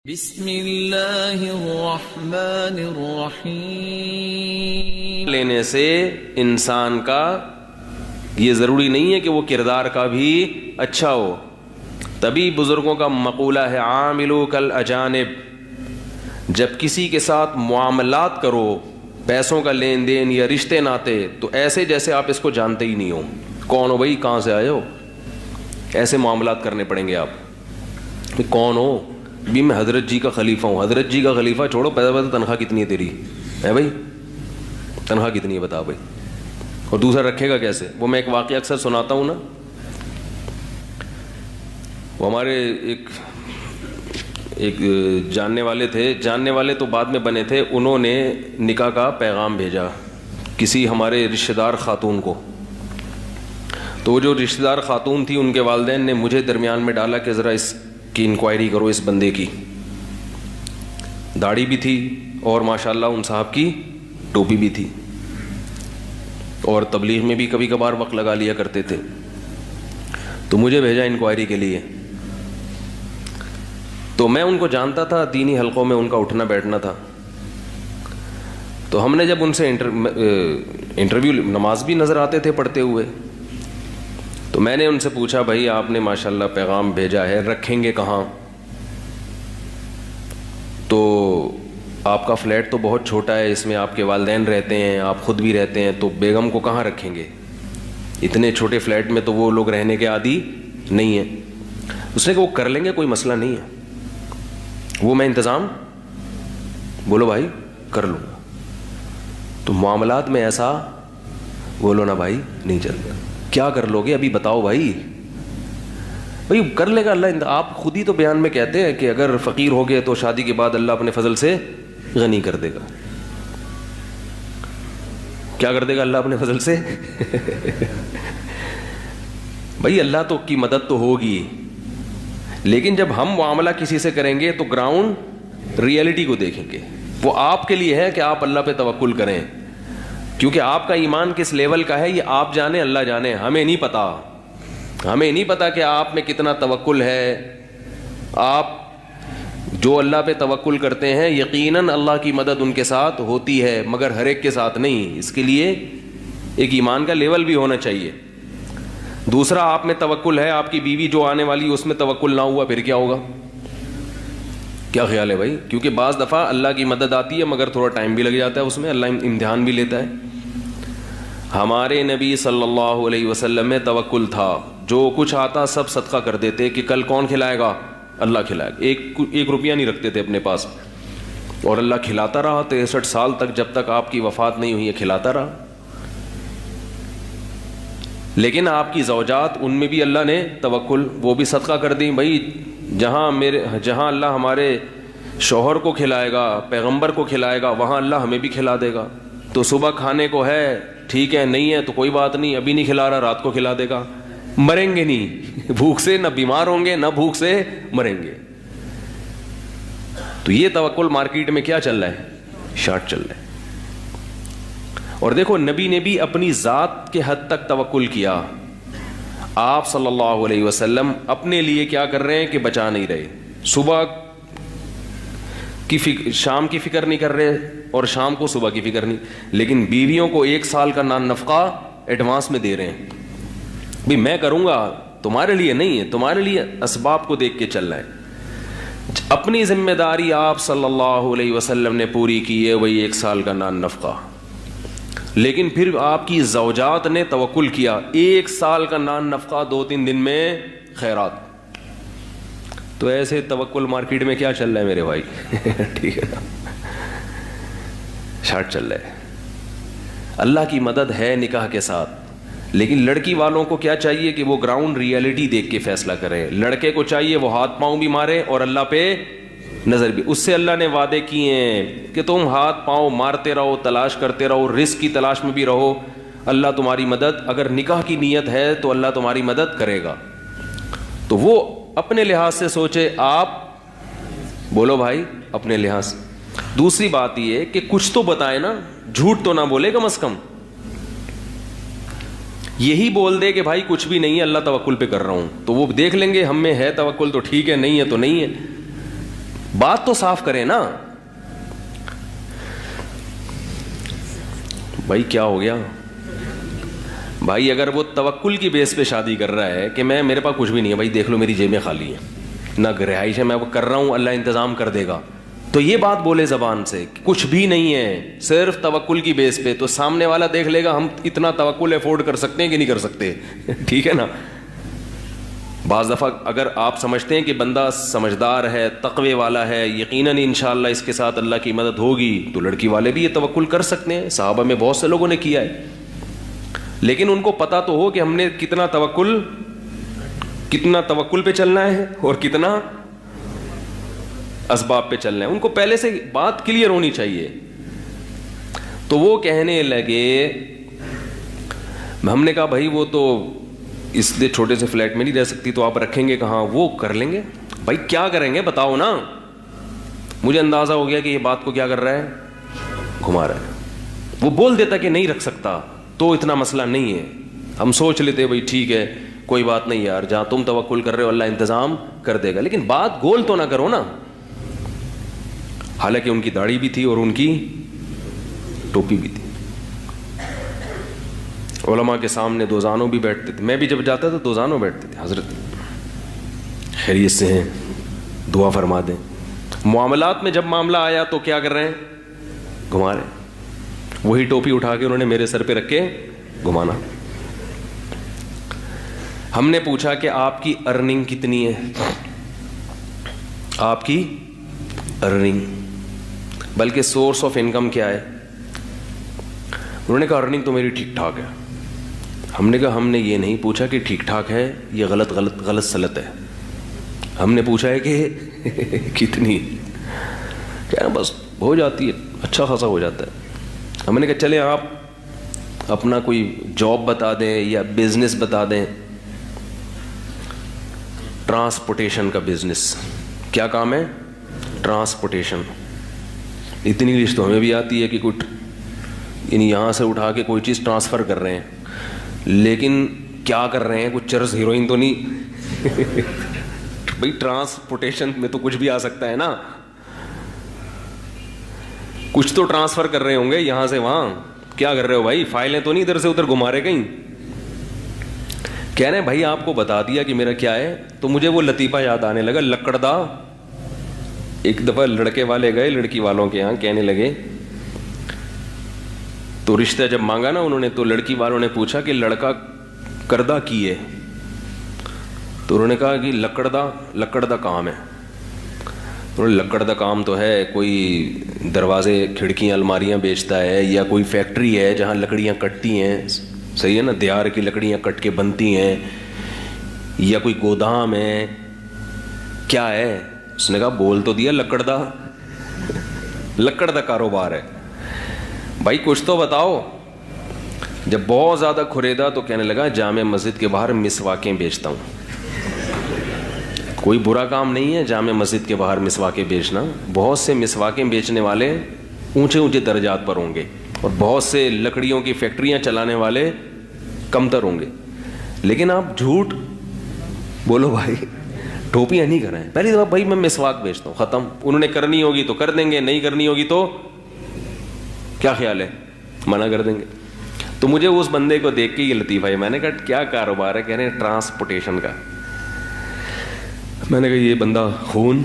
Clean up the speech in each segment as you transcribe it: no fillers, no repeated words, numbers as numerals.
بسم اللہ الرحمن الرحیم لینے سے انسان کا یہ ضروری نہیں ہے کہ وہ کردار کا بھی اچھا ہو. تبھی بزرگوں کا مقولہ ہے عاملو کالاجانب. جب کسی کے ساتھ معاملات کرو، پیسوں کا لین دین یا رشتے ناتے، تو ایسے جیسے آپ اس کو جانتے ہی نہیں ہو. کون ہو بھائی، کہاں سے آئے ہو، ایسے معاملات کرنے پڑیں گے آپ. کون ہو بھی، میں حضرت جی کا خلیفہ ہوں. حضرت جی کا خلیفہ چھوڑو، پہلے تنخواہ کتنی ہے تیری ہے بھائی، تنخواہ کتنی ہے بتا بھائی، اور دوسرا رکھے گا کیسے. وہ میں ایک واقعہ اکثر سناتا ہوں نا. وہ ہمارے ایک جاننے والے تھے، جاننے والے تو بعد میں بنے تھے. انہوں نے نکاح کا پیغام بھیجا کسی ہمارے رشتہ دار خاتون کو. تو وہ جو رشتہ دار خاتون تھی، ان کے والدین نے مجھے درمیان میں ڈالا کہ ذرا اس کی انکوائری کرو، اس بندے کی. داڑھی بھی تھی اور ماشاءاللہ ان صاحب کی ٹوپی بھی تھی، اور تبلیغ میں بھی کبھی کبھار وقت لگا لیا کرتے تھے. تو مجھے بھیجا انکوائری کے لیے. تو میں ان کو جانتا تھا، دینی حلقوں میں ان کا اٹھنا بیٹھنا تھا. تو ہم نے جب ان سے انٹرویو، نماز بھی نظر آتے تھے پڑھتے ہوئے. تو میں نے ان سے پوچھا بھائی آپ نے ماشاءاللہ پیغام بھیجا ہے، رکھیں گے کہاں؟ تو آپ کا فلیٹ تو بہت چھوٹا ہے، اس میں آپ کے والدین رہتے ہیں، آپ خود بھی رہتے ہیں، تو بیگم کو کہاں رکھیں گے؟ اتنے چھوٹے فلیٹ میں تو وہ لوگ رہنے کے عادی نہیں ہیں. اس نے کہا وہ کر لیں گے، کوئی مسئلہ نہیں ہے، وہ میں انتظام. بولو بھائی کر لوں گا. تو معاملات میں ایسا بولو نا بھائی نہیں چلتا. کیا کر لو گے ابھی بتاؤ بھائی. بھائی کر لے گا اللہ. آپ خود ہی تو بیان میں کہتے ہیں کہ اگر فقیر ہو گئے تو شادی کے بعد اللہ اپنے فضل سے غنی کر دے گا. کیا کر دے گا اللہ اپنے فضل سے؟ بھائی اللہ تو کی مدد تو ہوگی، لیکن جب ہم معاملہ کسی سے کریں گے تو گراؤنڈ ریئلٹی کو دیکھیں گے. وہ آپ کے لیے ہے کہ آپ اللہ پہ توکل کریں، کیونکہ آپ کا ایمان کس لیول کا ہے یہ آپ جانیں، اللہ جانے. ہمیں نہیں پتا، ہمیں نہیں پتا کہ آپ میں کتنا توکل ہے. آپ جو اللہ پہ توکل کرتے ہیں یقیناً اللہ کی مدد ان کے ساتھ ہوتی ہے، مگر ہر ایک کے ساتھ نہیں. اس کے لیے ایک ایمان کا لیول بھی ہونا چاہیے. دوسرا، آپ میں توکل ہے، آپ کی بیوی جو آنے والی اس میں توکل نہ ہوا پھر کیا ہوگا؟ کیا خیال ہے بھائی؟ کیونکہ بعض دفعہ اللہ کی مدد آتی ہے مگر تھوڑا ٹائم بھی لگ جاتا ہے، اس میں اللہ امتحان بھی لیتا ہے. ہمارے نبی صلی اللہ علیہ وسلم میں توکل تھا. جو کچھ آتا سب صدقہ کر دیتے کہ کل کون کھلائے گا؟ اللہ کھلائے گا. ایک روپیہ نہیں رکھتے تھے اپنے پاس، اور اللہ کھلاتا رہا 63 سال تک، جب تک آپ کی وفات نہیں ہوئی ہے کھلاتا رہا. لیکن آپ کی زوجات، ان میں بھی اللہ نے توکل، وہ بھی صدقہ کر دیں. بھائی جہاں اللہ ہمارے شوہر کو کھلائے گا، پیغمبر کو کھلائے گا، وہاں اللہ ہمیں بھی کھلا دے گا. تو صبح کھانے کو ہے ٹھیک ہے، نہیں ہے تو کوئی بات نہیں، ابھی نہیں کھلا رہا رات کو کھلا دے گا. مریں گے نہیں بھوک سے، نہ بیمار ہوں گے، نہ بھوک سے مریں گے. تو یہ توکل مارکیٹ میں کیا چل رہا ہے؟ شارٹ چل رہا ہے. اور دیکھو نبی نے بھی اپنی ذات کے حد تک توکل کیا. آپ صلی اللہ علیہ وسلم اپنے لیے کیا کر رہے ہیں کہ بچا نہیں رہے. صبح کی شام کی فکر نہیں کر رہے، اور شام کو صبح کی فکر نہیں، لیکن بیویوں کو 1 سال کا نفقہ ایڈوانس میں دے رہے ہیں. بھی میں کروں گا، تمہارے لیے نہیں ہے، تمہارے لیے اسباب کو دیکھ کے چل رہا ہے. اپنی ذمہ داری آپ صلی اللہ علیہ وسلم نے پوری کی ہے، وہی 1 سال کا نفقہ. لیکن پھر آپ کی زوجات نے توکل کیا، 1 سال کا نفقہ 2-3 دن میں خیرات. تو ایسے توکل مارکیٹ میں کیا چل رہا ہے میرے بھائی؟ ٹھیک ہے نا، شارٹ چل رہا ہے. اللہ کی مدد ہے نکاح کے ساتھ، لیکن لڑکی والوں کو کیا چاہیے کہ وہ گراؤنڈ ریئلٹی دیکھ کے فیصلہ کریں. لڑکے کو چاہیے وہ ہاتھ پاؤں بھی مارے اور اللہ پہ نظر بھی. اس سے اللہ نے وعدے کیے ہیں کہ تم ہاتھ پاؤں مارتے رہو، تلاش کرتے رہو، رزق کی تلاش میں بھی رہو، اللہ تمہاری مدد، اگر نکاح کی نیت ہے تو اللہ تمہاری مدد کرے گا. تو وہ اپنے لحاظ سے سوچے. آپ بولو بھائی اپنے لحاظ سے. دوسری بات یہ کہ کچھ تو بتائے نا، جھوٹ تو نہ بولے کم از کم. یہی بول دے کہ بھائی کچھ بھی نہیں ہے، اللہ توکل پہ کر رہا ہوں، تو وہ دیکھ لیں گے ہم میں ہے توکل تو ٹھیک ہے، نہیں ہے تو نہیں ہے. بات تو صاف کریں نا. بھائی کیا ہو گیا بھائی؟ اگر وہ توکل کی بیس پہ شادی کر رہا ہے کہ میں میرے پاس کچھ بھی نہیں ہے بھائی، دیکھ لو میری جیبیں خالی ہیں، نہ رہائش ہے، میں وہ کر رہا ہوں، اللہ انتظام کر دے گا، تو یہ بات بولے زبان سے کچھ بھی نہیں ہے، صرف توکل کی بیس پہ، تو سامنے والا دیکھ لے گا ہم اتنا توکل افورڈ کر سکتے ہیں کہ نہیں کر سکتے. ٹھیک ہے نا. بعض دفعہ اگر آپ سمجھتے ہیں کہ بندہ سمجھدار ہے، تقوی والا ہے، یقیناً انشاءاللہ اس کے ساتھ اللہ کی مدد ہوگی، تو لڑکی والے بھی یہ توکل کر سکتے ہیں. صحابہ میں بہت سے لوگوں نے کیا ہے، لیکن ان کو پتا تو ہو کہ ہم نے کتنا توکل پہ چلنا ہے اور کتنا اسباب پہ چلنا ہے. ان کو پہلے سے بات کلیئر ہونی چاہیے. تو وہ کہنے لگے، ہم نے کہا بھائی وہ تو اس لیے چھوٹے سے فلیٹ میں نہیں رہ سکتی، تو آپ رکھیں گے کہاں؟ وہ کر لیں گے. بھائی کیا کریں گے بتاؤ نا. مجھے اندازہ ہو گیا کہ یہ بات کو کیا کر رہا ہے، گھما رہا ہے. وہ بول دیتا کہ نہیں رکھ سکتا تو اتنا مسئلہ نہیں ہے، ہم سوچ لیتے بھائی ٹھیک ہے کوئی بات نہیں یار، جہاں تم توکل کر رہے ہو اللہ انتظام کر دے گا. لیکن بات گول تو نہ کرو نا. حالانکہ ان کی داڑھی بھی تھی اور ان کی ٹوپی بھی تھی. علماء کے سامنے دوزانوں بھی بیٹھتے تھے. میں بھی جب جاتا تھا دوزانوں بیٹھتے تھے. حضرت خیریت سے ہیں، دعا فرما دیں. معاملات میں جب معاملہ آیا تو کیا کر رہے ہیں، گھما رہے ہیں. وہی ٹوپی اٹھا کے انہوں نے میرے سر پہ رکھ کے گھمانا. ہم نے پوچھا کہ آپ کی ارننگ کتنی ہے، آپ کی ارننگ بلکہ سورس آف انکم کیا ہے. انہوں نے کہا ارننگ تو میری ٹھیک ٹھاک ہے. ہم نے کہا ہم نے یہ نہیں پوچھا کہ ٹھیک ٹھاک ہے یہ غلط سلط ہے، ہم نے پوچھا ہے کہ کتنی. کیا بس ہو جاتی ہے، اچھا خاصا ہو جاتا ہے. ہم نے کہا چلیں آپ اپنا کوئی جاب بتا دیں یا بزنس بتا دیں. ٹرانسپورٹیشن کا بزنس. کیا کام ہے؟ ٹرانسپورٹیشن. اتنی انگلش تو ہمیں بھی آتی ہے کہ کچھ یعنی یہاں سے اٹھا کے کوئی چیز ٹرانسفر کر رہے ہیں، لیکن کیا کر رہے ہیں؟ کچھ چرس ہیروئن تو نہیں. بھائی ٹرانسپورٹیشن میں تو کچھ بھی آ سکتا ہے نا. کچھ تو ٹرانسفر کر رہے ہوں گے یہاں سے وہاں. کیا کر رہے ہو بھائی؟ فائلیں تو نہیں ادھر سے ادھر گھما رہے کہیں. کہہ رہے ہیں بھائی آپ کو بتا دیا کہ میرا کیا ہے. تو مجھے وہ لطیفہ یاد آنے لگا، لکڑدا. ایک دفعہ لڑکے والے گئے لڑکی والوں کے یہاں، کہنے لگے تو رشتہ جب مانگا نا انہوں نے، تو لڑکی والوں نے پوچھا کہ لڑکا کردہ کی ہے. تو انہوں نے کہا کہ لکڑدا کام ہے. لکڑدا کام تو ہے، کوئی دروازے کھڑکیاں الماریاں بیچتا ہے، یا کوئی فیکٹری ہے جہاں لکڑیاں کٹتی ہیں، صحیح ہے نا، دیار کی لکڑیاں کٹ کے بنتی ہیں، یا کوئی گودام ہے. کیا ہے؟ اس نے کہا بول تو دیا لکڑدا کاروبار ہے. بھائی کچھ تو بتاؤ. جب بہت زیادہ کھریدا تو کہنے لگا جامع مسجد کے باہر مسواکیں بیچتا ہوں. کوئی برا کام نہیں ہے جامع مسجد کے باہر مسواکیں بیچنا. بہت سے مسواکیں بیچنے والے اونچے اونچے درجات پر ہوں گے، اور بہت سے لکڑیوں کی فیکٹریاں چلانے والے کمتر ہوں گے. لیکن آپ جھوٹ بولو بھائی، ٹوپیاں نہیں کریں. پہلی دفعہ بھائی میں مسواک بیچتا ہوں، ختم. انہوں نے کرنی ہوگی تو کر دیں گے، نہیں کرنی ہوگی تو کیا خیال ہے، منع کر دیں گے. تو مجھے اس بندے کو دیکھ کے یہ لطیفہ ہے. میں نے کہا کیا کاروبار ہے؟ کہہ رہے ہیں ٹرانسپورٹیشن کا. میں نے کہا یہ بندہ خون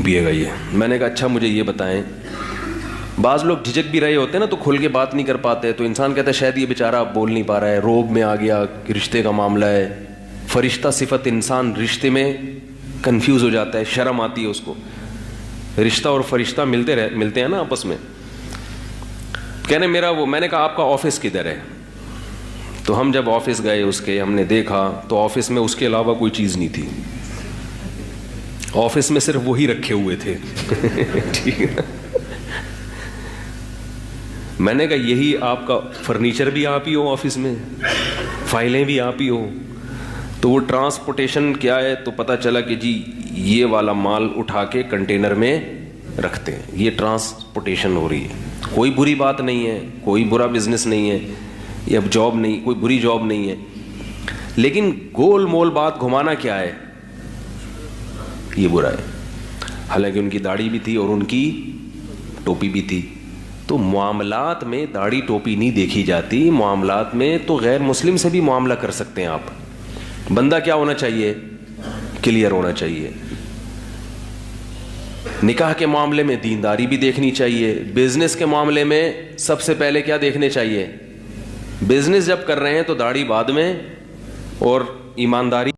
پیے گا یہ. میں نے کہا اچھا مجھے یہ بتائیں، بعض لوگ جھجک بھی رہے ہوتے ہیں نا تو کھل کے بات نہیں کر پاتے، تو انسان کہتا ہے شاید یہ بیچارہ بول نہیں پا رہا ہے، روب میں آ گیا، رشتے کا معاملہ ہے. فرشتہ صفت انسان رشتے میں کنفیوز ہو جاتا ہے، شرم آتی ہے اس کو. رشتہ اور فرشتہ ملتے ہیں نا آپس میں. کہنے میں نے کہا آپ کا آفس کدھر ہے؟ تو ہم جب آفس گئے اس کے، ہم نے دیکھا تو آفس میں اس کے علاوہ کوئی چیز نہیں تھی. آفس میں صرف وہی رکھے ہوئے تھے. ٹھیک ہے. میں نے کہا یہی آپ کا فرنیچر بھی آپ ہی ہو آفس میں، فائلیں بھی آپ ہی ہو. تو وہ ٹرانسپورٹیشن کیا ہے؟ تو پتہ چلا کہ جی یہ والا مال اٹھا کے کنٹینر میں رکھتے ہیں، یہ ٹرانسپورٹیشن ہو رہی ہے. کوئی بری بات نہیں ہے، کوئی برا بزنس نہیں ہے، یہ اب جاب نہیں، کوئی بری جاب نہیں ہے. لیکن گول مول بات گھمانا کیا ہے؟ یہ برا ہے. حالانکہ ان کی داڑھی بھی تھی اور ان کی ٹوپی بھی تھی. تو معاملات میں داڑھی ٹوپی نہیں دیکھی جاتی. معاملات میں تو غیر مسلم سے بھی معاملہ کر سکتے ہیں آپ. بندہ کیا ہونا چاہیے؟ کلیئر ہونا چاہیے. نکاح کے معاملے میں دینداری بھی دیکھنی چاہیے. بزنس کے معاملے میں سب سے پہلے کیا دیکھنے چاہیے؟ بزنس جب کر رہے ہیں تو داڑھی بعد میں اور ایمانداری